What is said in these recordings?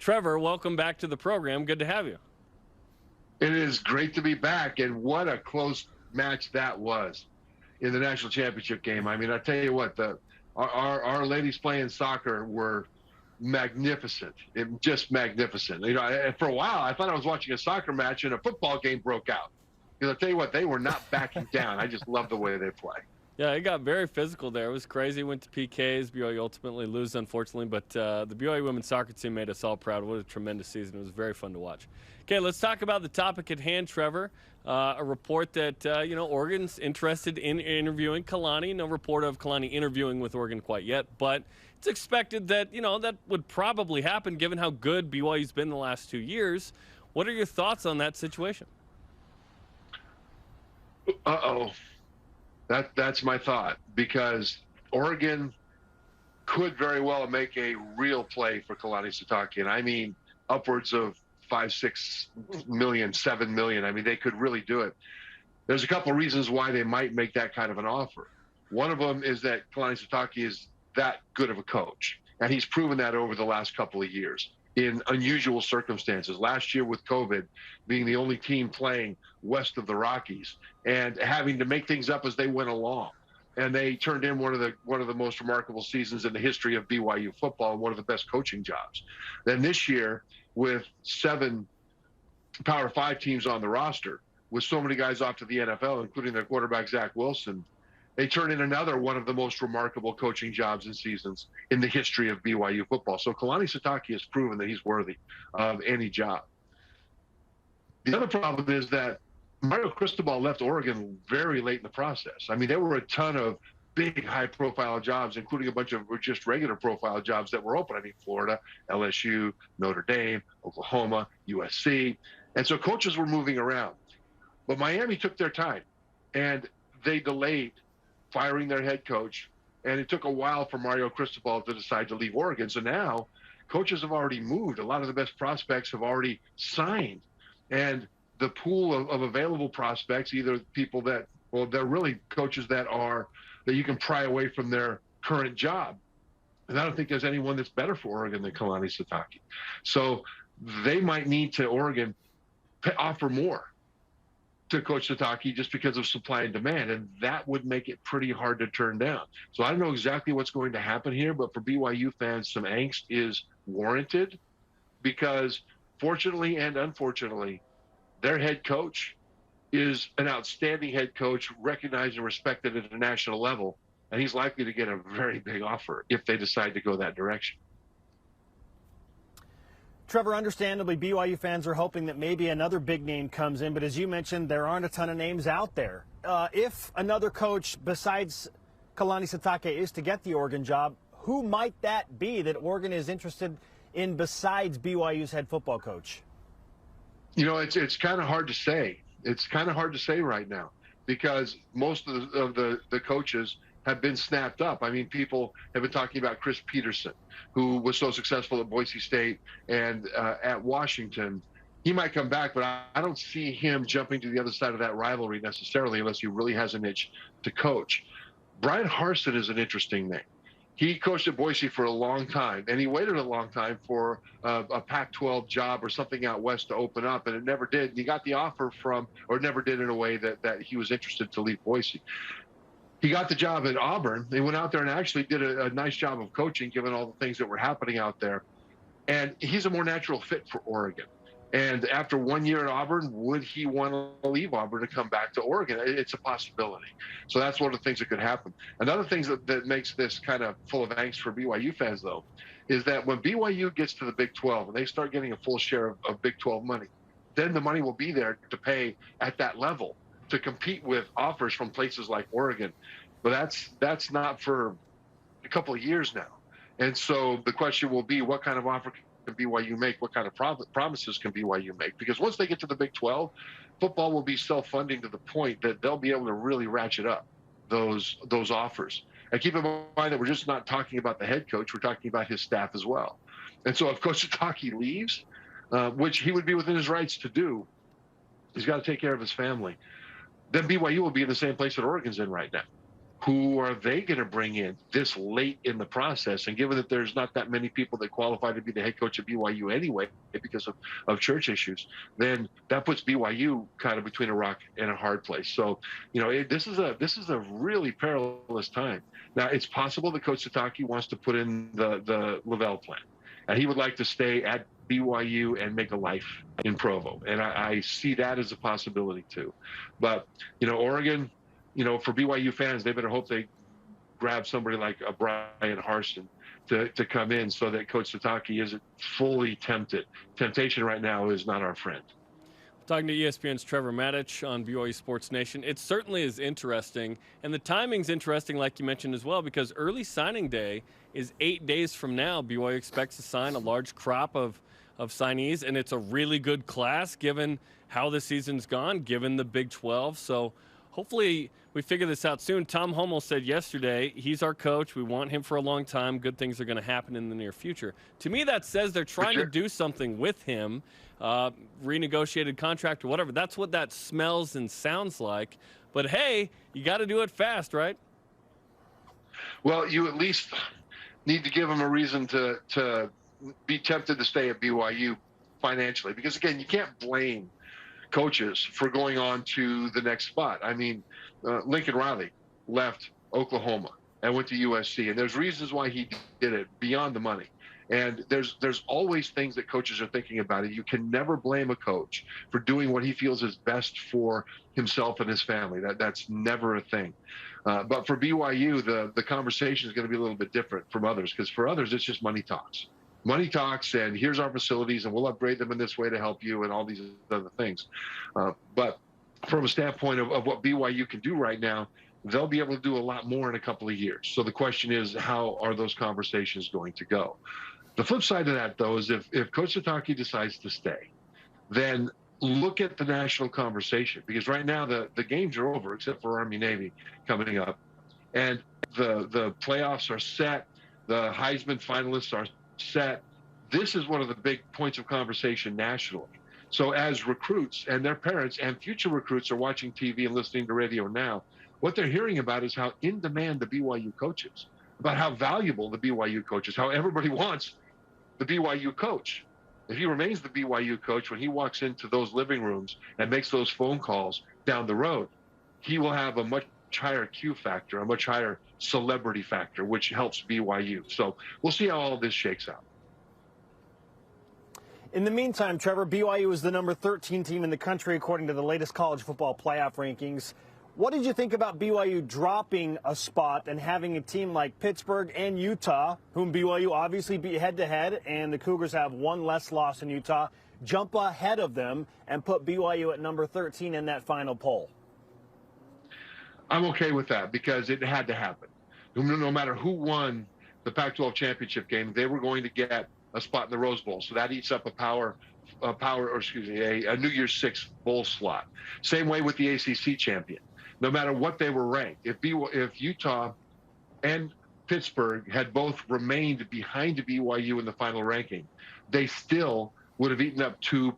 Trevor, welcome back to the program. Good to have you. It is great to be back, and what a close match that was in the national championship game. I mean, I tell you what, our ladies playing soccer were magnificent. Just magnificent. You know, for a while, I thought I was watching a soccer match and a football game broke out. Because I tell you what, they were not backing down. I just love the way they play. Yeah, it got very physical there. It was crazy. Went to PKs. BYU ultimately lose, unfortunately, but the BYU women's soccer team made us all proud. What a tremendous season. It was very fun to watch. Okay, let's talk about the topic at hand, Trevor. A report that, Oregon's interested in interviewing Kalani. No report of Kalani interviewing with Oregon quite yet, but it's expected that, that would probably happen given how good BYU's been the last 2 years. What are your thoughts on that situation? Uh-oh. That's my thought, because Oregon could very well make a real play for Kalani Sitake, and I mean upwards of 5, 6 million, 7 million. I mean, they could really do it. There's a couple of reasons why they might make that kind of an offer. One of them is that Kalani Sitake is that good of a coach, and he's proven that over the last couple of years in unusual circumstances. Last year with COVID being the only team playing west of the Rockies and having to make things up as they went along. And they turned in one of the most remarkable seasons in the history of BYU football and one of the best coaching jobs. Then this year, with 7 Power 5 teams on the roster, with so many guys off to the NFL, including their quarterback, Zach Wilson, they turn in another one of the most remarkable coaching jobs and seasons in the history of BYU football. So Kalani Sitake has proven that he's worthy of any job. The other problem is that Mario Cristobal left Oregon very late in the process. I mean, there were a ton of big high-profile jobs, including a bunch of just regular profile jobs that were open. I mean, Florida, LSU, Notre Dame, Oklahoma, USC. And so coaches were moving around. But Miami took their time, and they delayed firing their head coach, and it took a while for Mario Cristobal to decide to leave Oregon. So now coaches have already moved. A lot of the best prospects have already signed. And the pool of available prospects, either people that, well, they're really coaches that you can pry away from their current job. And I don't think there's anyone that's better for Oregon than Kalani Sitake. So they might need to, Oregon, offer more to Coach Sitake just because of supply and demand, and that would make it pretty hard to turn down. So I don't know exactly what's going to happen here, but for BYU fans, some angst is warranted, because fortunately and unfortunately, their head coach is an outstanding head coach, recognized and respected at a national level, and he's likely to get a very big offer if they decide to go that direction. Trevor, understandably, BYU fans are hoping that maybe another big name comes in, but as you mentioned, there aren't a ton of names out there. If another coach besides Kalani Sitake is to get the Oregon job, who might that be that Oregon is interested in besides BYU's head football coach? You know, it's kind of hard to say. It's kind of hard to say right now, because most of the coaches have been snapped up. I mean, people have been talking about Chris Peterson, who was so successful at Boise State and at Washington. He might come back, but I don't see him jumping to the other side of that rivalry necessarily, unless he really has an itch to coach. Brian Harsin is an interesting name. He coached at Boise for a long time, and he waited a long time for a Pac-12 job or something out west to open up, and it never did. And he got the offer or never did in a way that he was interested to leave Boise. He got the job at Auburn. They went out there and actually did a nice job of coaching, given all the things that were happening out there. And he's a more natural fit for Oregon. And after 1 year at Auburn, would he want to leave Auburn to come back to Oregon? It's a possibility. So that's one of the things that could happen. Another thing that makes this kind of full of angst for BYU fans, though, is that when BYU gets to the Big 12 and they start getting a full share of Big 12 money, then the money will be there to pay at that level to compete with offers from places like Oregon. But that's not for a couple of years now. And so the question will be, what kind of offer can BYU make? What kind of promises can BYU make? Because once they get to the Big 12, football will be self-funding to the point that they'll be able to really ratchet up those offers. And keep in mind that we're just not talking about the head coach, we're talking about his staff as well. And so if Coach Sitake leaves, which he would be within his rights to do, he's got to take care of his family, then BYU will be in the same place that Oregon's in right now. who are they going to bring in this late in the process? And given that there's not that many people that qualify to be the head coach of BYU anyway, because of church issues, then that puts BYU kind of between a rock and a hard place. So, this is a really perilous time. Now, it's possible that Coach Sitake wants to put in the Lavelle plan, and he would like to stay at BYU and make a life in Provo. And I see that as a possibility too. But, Oregon, for BYU fans, they better hope they grab somebody like a Brian Harston to come in so that Coach Sitake isn't fully tempted. Temptation right now is not our friend. Talking to ESPN's Trevor Matich on BYU Sports Nation. It certainly is interesting, and the timing's interesting, like you mentioned as well, because early signing day is 8 days from now. BYU expects to sign a large crop of signees, and it's a really good class given how the season's gone, given the Big 12. So hopefully we figure this out soon. Tom Hummel said yesterday he's our coach. We want him for a long time. Good things are going to happen in the near future. To me, that says they're trying to do something with him, renegotiated contract or whatever. That's what that smells and sounds like. But, hey, you got to do it fast, right? Well, you at least need to give him a reason to be tempted to stay at BYU financially. Because, again, you can't blame coaches for going on to the next spot. I mean, Lincoln Riley left Oklahoma and went to USC, and there's reasons why he did it beyond the money. And there's always things that coaches are thinking about it. You can never blame a coach for doing what he feels is best for himself and his family. That's never a thing. But for BYU, the conversation is going to be a little bit different from others, because for others, it's just money talks. Money talks, and here's our facilities, and we'll upgrade them in this way to help you, and all these other things. But from a standpoint of what BYU can do right now, they'll be able to do a lot more in a couple of years. So the question is, how are those conversations going to go? The flip side of that, though, is if Coach Sitake decides to stay, then look at the national conversation, because right now the games are over, except for Army-Navy coming up, and the playoffs are set. The Heisman finalists are set. This is one of the big points of conversation nationally. So as recruits and their parents and future recruits are watching TV and listening to radio now, what they're hearing about is how in demand the BYU coach is, about how valuable the BYU coach is, how everybody wants the BYU coach. If he remains the BYU coach, when he walks into those living rooms and makes those phone calls down the road, he will have a much higher Q factor, a much higher celebrity factor, which helps BYU. So we'll see how all of this shakes out. In the meantime, Trevor, BYU is the number 13 team in the country according to the latest college football playoff rankings. What did you think about BYU dropping a spot and having a team like Pittsburgh and Utah, whom BYU obviously beat head-to-head, and the Cougars have one less loss in Utah, jump ahead of them and put BYU at number 13 in that final poll? I'm okay with that, because it had to happen. No matter who won the Pac-12 championship game, they were going to get a spot in the Rose Bowl. So that eats up a New Year's Six bowl slot. Same way with the ACC champion. No matter what they were ranked, if Utah and Pittsburgh had both remained behind BYU in the final ranking, they still would have eaten up two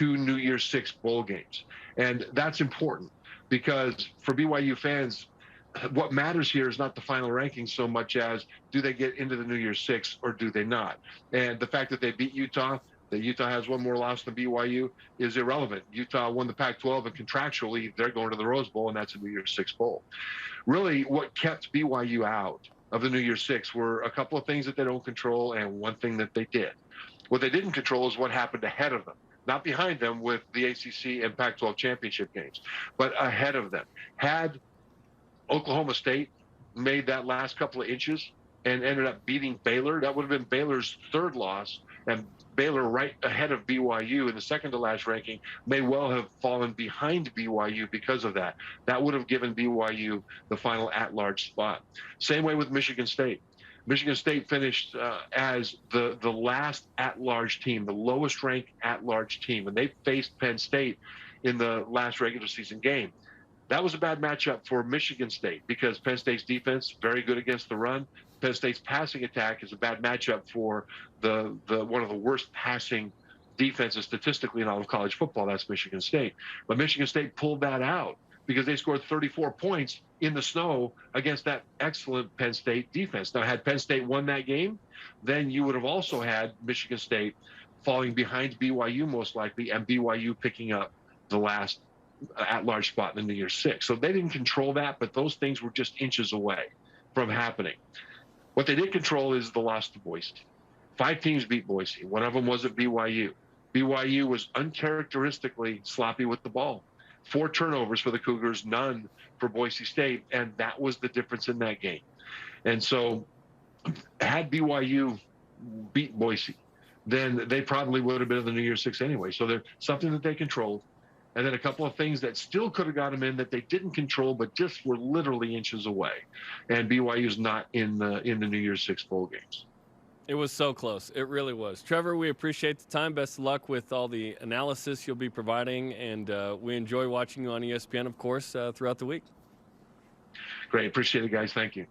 New Year's Six bowl games. And that's important, because for BYU fans, what matters here is not the final ranking so much as, do they get into the New Year's Six or do they not? And the fact that they beat Utah, that Utah has one more loss than BYU, is irrelevant. Utah won the Pac-12, and contractually they're going to the Rose Bowl, and that's a New Year's Six bowl. Really, what kept BYU out of the New Year's Six were a couple of things that they don't control, and one thing that they did. What they didn't control is what happened ahead of them. Not behind them with the ACC and Pac-12 championship games, but ahead of them. Had Oklahoma State made that last couple of inches and ended up beating Baylor, that would have been Baylor's third loss, and Baylor right ahead of BYU in the second to last ranking may well have fallen behind BYU because of that. That would have given BYU the final at-large spot. Same way with Michigan State. Michigan State finished as the last at-large team, the lowest ranked at-large team, and they faced Penn State in the last regular season game. That was a bad matchup for Michigan State, because Penn State's defense, very good against the run. Penn State's passing attack is a bad matchup for the one of the worst passing defenses statistically in all of college football. That's Michigan State. But Michigan State pulled that out because they scored 34 points in the snow against that excellent Penn State defense. Now, had Penn State won that game, then you would have also had Michigan State falling behind BYU most likely, and BYU picking up the last at-large spot in the New Year's Six. So they didn't control that, but those things were just inches away from happening. What they did control is the loss to Boise. 5 teams beat Boise. One of them was at BYU. BYU was uncharacteristically sloppy with the ball. 4 turnovers for the Cougars, none for Boise State, and that was the difference in that game. And so had BYU beat Boise, then they probably would have been in the New Year's Six anyway. So there's something that they controlled. And then a couple of things that still could have got them in that they didn't control, but just were literally inches away. And BYU's not in the New Year's Six bowl games. It was so close. It really was. Trevor, we appreciate the time. Best of luck with all the analysis you'll be providing. And we enjoy watching you on ESPN, of course, throughout the week. Great. Appreciate it, guys. Thank you.